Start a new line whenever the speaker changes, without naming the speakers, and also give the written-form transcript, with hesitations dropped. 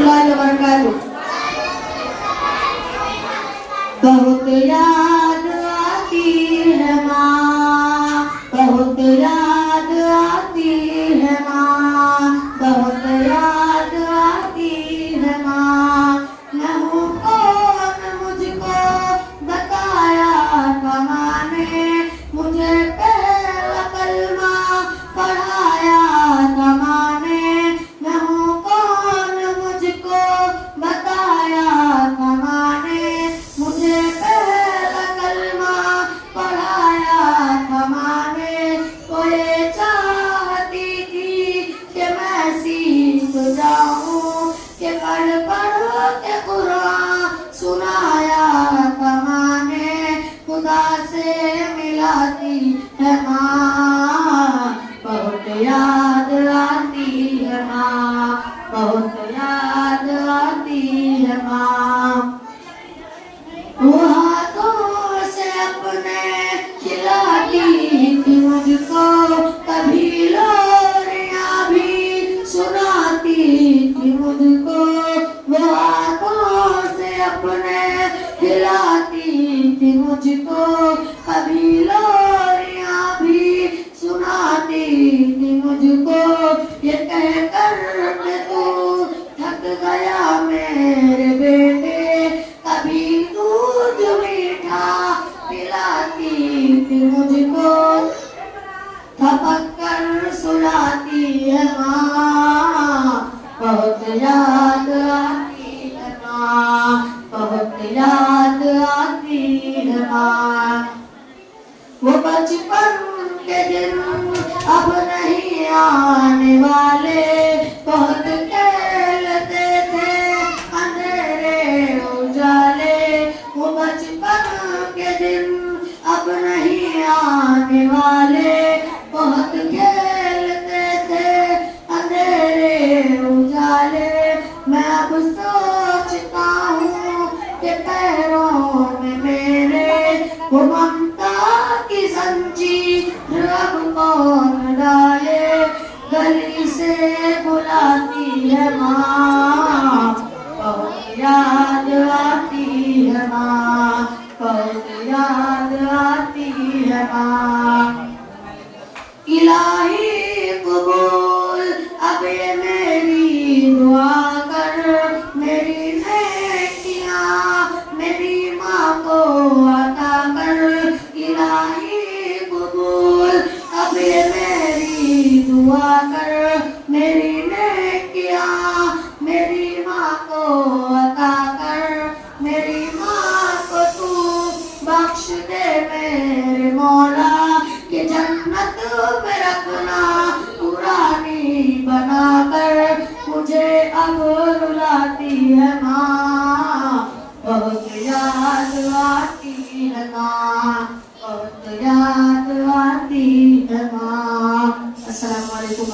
वरहमतुल्लाहि वबरकातुहू। बहुत याद आती है माँ, बहुत याद आती है माँ, बहुत याद आती है माँ। मैं हूँ कौन मुझको बताया था माँ ने, मुझे पहला कलमा पढ़ाया था माँ ने। मैं हूँ कौन मुझको बताया था माँ ने, मुझे पहला कलमा पढ़ाया था माँ ने। तो ये चाहती थी कि मैं सीख जाऊँ, कि पढ़ पढ़ के कुरान सुनाया था माँ ने। खुदा से मिलाती है माँ, बहुत याद आती है माँ, बहुत याद आती है माँ। वो हाथों से अपने खिलाती थी मुझको, कभी लोरियां भी सुनाती थी मुझको। वो हाथों से अपने खिलाती थी मुझको, कभी लोरियां भी सुनाती थी मुझको। ये कहकर के तू थक गया मेरे बेटे, कभी दूध मीठा पिलाती थी मुझको। थपक कर सुलाती है माँ, बहुत याद आती है माँ, बहुत याद आती है माँ। वो बचपन के दिन अब नहीं आने वाले, बहुत खेलते थे अंधेरे उजाले। वो बचपन के दिन अब नहीं आने वाले, बहुत खेलते थे अंधेरे उजाले। मैं अब सोचता हूँ कि पैरों में मेरे वो ममता की जंजीर अब कौन डाले। गली से बुलाती है माँ, बहुत याद आती है माँ, बहुत याद आती है माँ। इलाही कबूल अब ये मेरी दुआ कर, मेरी नेकियां मेरी माँ को अता कर। इलाही कबूल अब ये मेरी दुआ कर, मेरी नेकियां मेरी माँ को अता कर। मेरी माँ को तू बख्श दे मेरे मौला, कि जन्नत में रखना पुरानी बना कर। मुझे अब रुलाती है माँ, बहुत याद आती है माँ, बहुत याद आती है माँ। अस्सलाम वालेकुम।